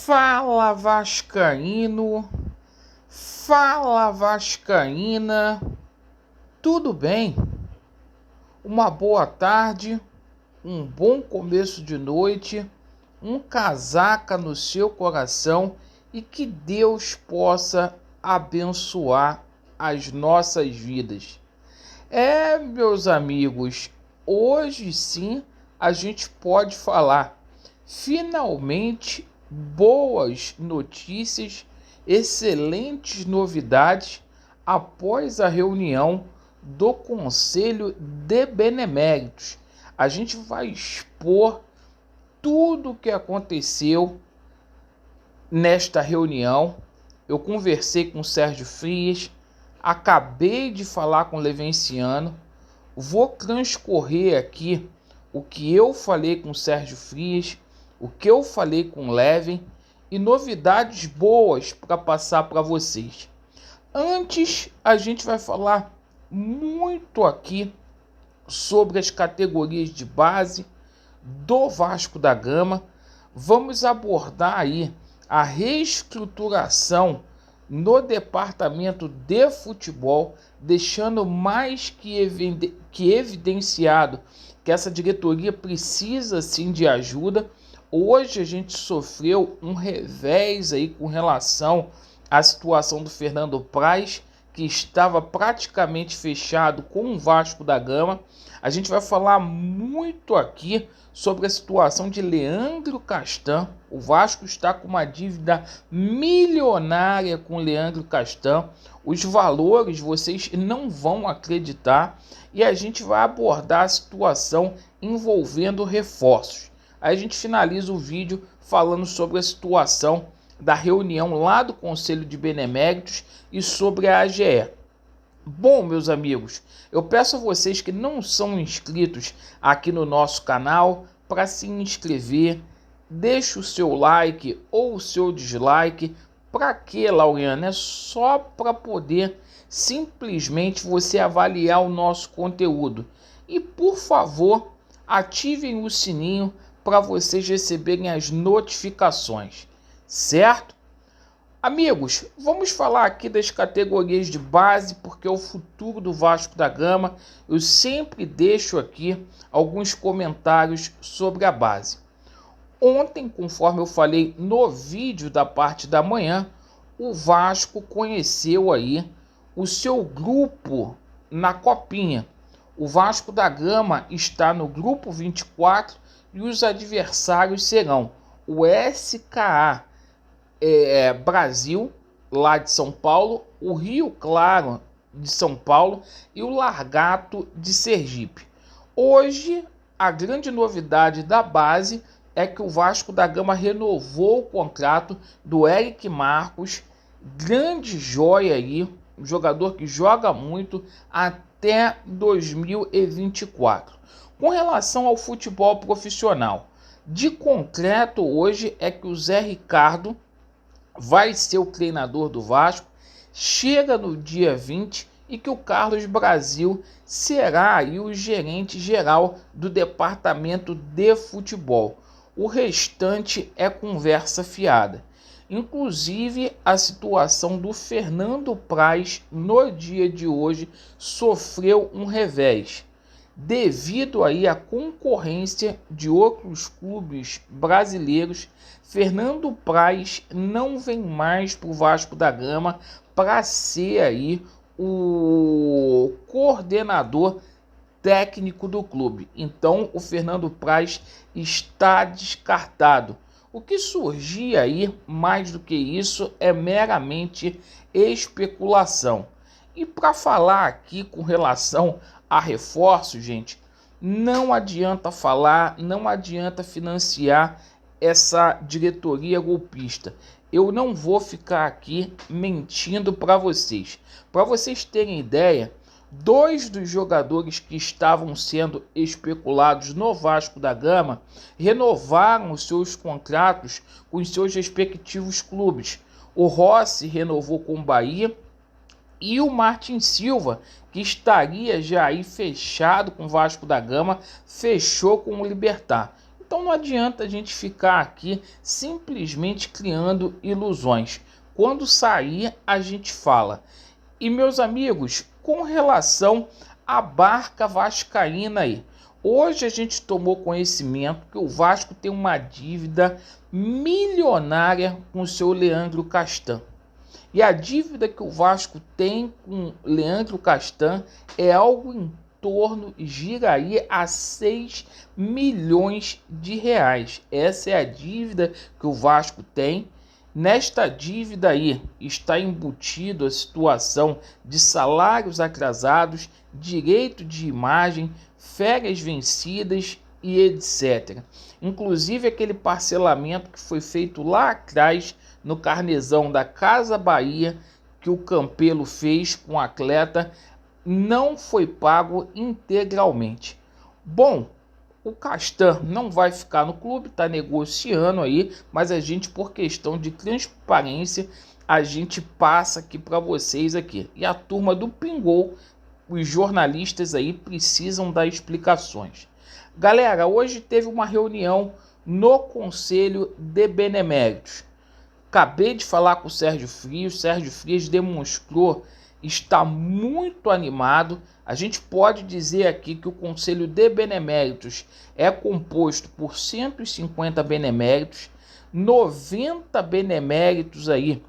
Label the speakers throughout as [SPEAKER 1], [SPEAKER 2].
[SPEAKER 1] Fala Vascaíno, fala Vascaína, tudo bem? Uma boa tarde, um bom começo de noite, um casaca no seu coração e que Deus possa abençoar as nossas vidas. Meus amigos, hoje sim a gente pode falar finalmente boas notícias, excelentes novidades após a reunião do Conselho de Beneméritos. A gente vai expor tudo o que aconteceu nesta reunião. Eu conversei com o Sérgio Frias, acabei de falar com o Levenciano, vou transcorrer aqui o que eu falei com o Sérgio Frias, o que eu falei com o Leven e novidades boas para passar para vocês. Antes, a gente vai falar muito aqui sobre as categorias de base do Vasco da Gama. Vamos abordar aí a reestruturação no departamento de futebol, deixando mais que evidenciado que essa diretoria precisa sim de ajuda. Hoje a gente sofreu um revés aí com relação à situação do Fernando Praz, que estava praticamente fechado com o Vasco da Gama. A gente vai falar muito aqui sobre a situação de Leandro Castan. O Vasco está com uma dívida milionária com Leandro Castan. Os valores vocês não vão acreditar. E a gente vai abordar a situação envolvendo reforços. Aí a gente finaliza o vídeo falando sobre a situação da reunião lá do Conselho de Beneméritos e sobre a AGE. Bom, meus amigos, eu peço a vocês que não são inscritos aqui no nosso canal para se inscrever, deixe o seu like ou o seu dislike. Para que, Laureano? É só para poder simplesmente você avaliar o nosso conteúdo. E, por favor, ativem o sininho para vocês receberem as notificações, certo? Amigos, vamos falar aqui das categorias de base, porque é o futuro do Vasco da Gama. Eu sempre deixo aqui alguns comentários sobre a base. Ontem, conforme eu falei no vídeo da parte da manhã, o Vasco conheceu aí o seu grupo na Copinha. O Vasco da Gama está no grupo 24 e os adversários serão o SKA Brasil, lá de São Paulo, o Rio Claro de São Paulo e o Largato de Sergipe. Hoje, a grande novidade da base é que o Vasco da Gama renovou o contrato do Eric Marcos, grande joia aí, um jogador que joga muito, até 2024. Com relação ao futebol profissional, de concreto hoje é que o Zé Ricardo vai ser o treinador do Vasco, chega no dia 20 e que o Carlos Brasil será aí o gerente geral do departamento de futebol. O restante é conversa fiada. Inclusive, a situação do Fernando Praz no dia de hoje sofreu um revés. Devido aí à concorrência de outros clubes brasileiros, Fernando Praz não vem mais para o Vasco da Gama para ser aí o coordenador técnico do clube. Então o Fernando Praz está descartado. O que surgia aí, mais do que isso, é meramente especulação. E para falar aqui com relação a reforço, gente, não adianta falar, não adianta financiar essa diretoria golpista. Eu não vou ficar aqui mentindo para vocês. Para vocês terem ideia, 2 dos jogadores que estavam sendo especulados no Vasco da Gama renovaram os seus contratos com os seus respectivos clubes. O Rossi renovou com o Bahia e o Martin Silva, que estaria já aí fechado com o Vasco da Gama, fechou com o Libertad. Então não adianta a gente ficar aqui simplesmente criando ilusões. Quando sair, a gente fala. E meus amigos, com relação à barca vascaína aí, hoje a gente tomou conhecimento que o Vasco tem uma dívida milionária com o seu Leandro Castan. E a dívida que o Vasco tem com Leandro Castan é algo em torno, gira aí a 6 milhões de reais. Essa é a dívida que o Vasco tem. Nesta dívida aí está embutido a situação de salários atrasados, direito de imagem, férias vencidas e etc. Inclusive aquele parcelamento que foi feito lá atrás no carnezão da Casa Bahia que o Campelo fez com o atleta não foi pago integralmente. Bom, o Castan não vai ficar no clube, está negociando aí, mas a gente, por questão de transparência, a gente passa aqui para vocês aqui. E a turma do Pingou, os jornalistas aí precisam dar explicações. Galera, hoje teve uma reunião no Conselho de Beneméritos. Acabei de falar com o Sérgio Frias demonstrou estar muito animado. A gente pode dizer aqui que o Conselho de Beneméritos é composto por 150 beneméritos, 90 beneméritos aí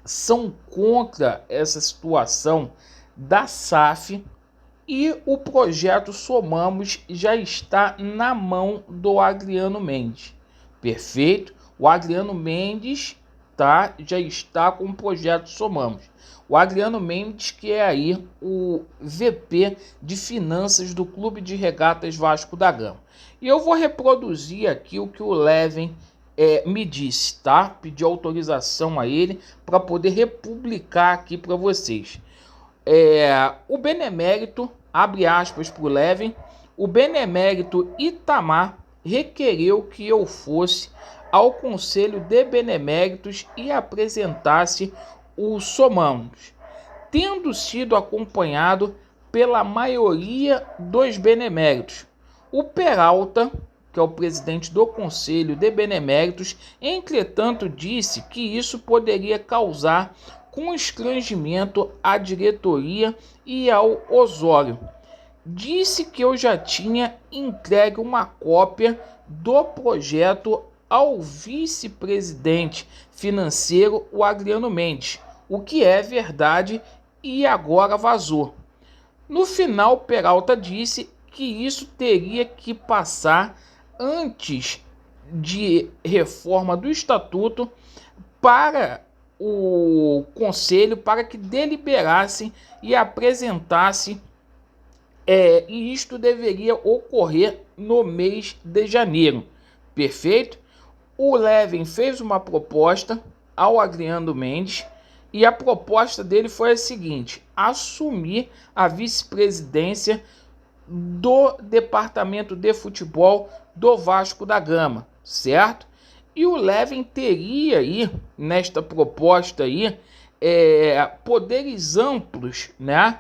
[SPEAKER 1] são contra essa situação da SAF e o projeto Somamos já está na mão do Adriano Mendes. Perfeito? O Adriano Mendes já está com o projeto Somamos. O Adriano Mendes, que é aí o VP de Finanças do Clube de Regatas Vasco da Gama. E eu vou reproduzir aqui o que o Leven me disse, tá? Pedi autorização a ele para poder republicar aqui para vocês. O benemérito, abre aspas para o Leven, o benemérito Itamar requereu que eu fosse ao Conselho de Beneméritos e apresentasse o Somamos, tendo sido acompanhado pela maioria dos beneméritos. O Peralta, que é o presidente do Conselho de Beneméritos, entretanto disse que isso poderia causar constrangimento à diretoria e ao Osório. Disse que eu já tinha entregue uma cópia do projeto ao vice-presidente financeiro, o Adriano Mendes, o que é verdade e agora vazou. No final, Peralta disse que isso teria que passar antes de reforma do estatuto para o conselho, para que deliberassem e apresentassem, e isto deveria ocorrer no mês de janeiro. Perfeito? O Leven fez uma proposta ao Adriano Mendes e a proposta dele foi a seguinte: assumir a vice-presidência do departamento de futebol do Vasco da Gama, certo? E o Leven teria aí, nesta proposta aí, poderes amplos, né?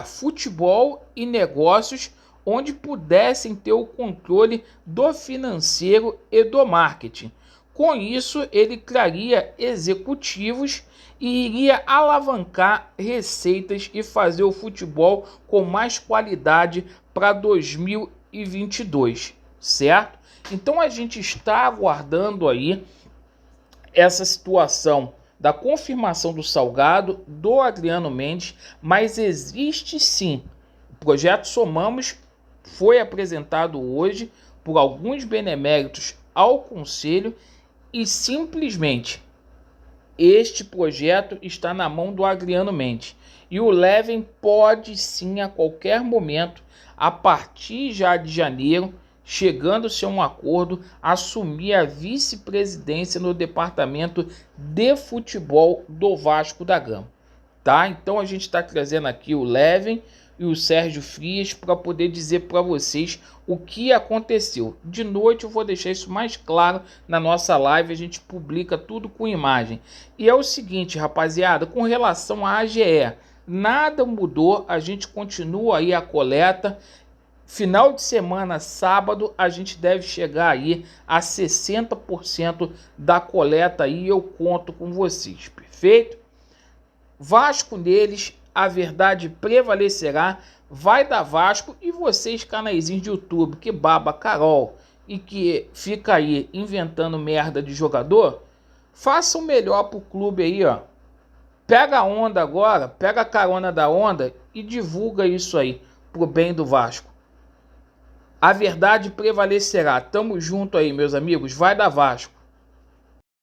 [SPEAKER 1] Futebol e negócios, onde pudessem ter o controle do financeiro e do marketing. Com isso, ele traria executivos e iria alavancar receitas e fazer o futebol com mais qualidade para 2022, certo? Então a gente está aguardando aí essa situação da confirmação do Salgado, do Adriano Mendes, mas existe sim. O projeto Somamos foi apresentado hoje por alguns beneméritos ao Conselho e simplesmente este projeto está na mão do Adriano Mendes. E o Leven pode sim, a qualquer momento, a partir já de janeiro, chegando-se a um acordo, assumir a vice-presidência no departamento de futebol do Vasco da Gama. Tá? Então a gente está trazendo aqui o Leven e o Sérgio Frias para poder dizer para vocês o que aconteceu. De noite eu vou deixar isso mais claro na nossa live, a gente publica tudo com imagem. E é o seguinte, rapaziada, com relação à AGE, nada mudou, a gente continua aí a coleta. final de semana, sábado, a gente deve chegar aí a 60% da coleta aí, eu conto com vocês, perfeito? Vasco neles, a verdade prevalecerá, vai dar Vasco. E vocês, canaizinhos de YouTube, que baba Carol e que fica aí inventando merda de jogador, façam melhor pro clube aí, ó. Pega a onda agora, pega a carona da onda e divulga isso aí pro bem do Vasco. A verdade prevalecerá. Tamo junto aí, meus amigos. Vai dar Vasco.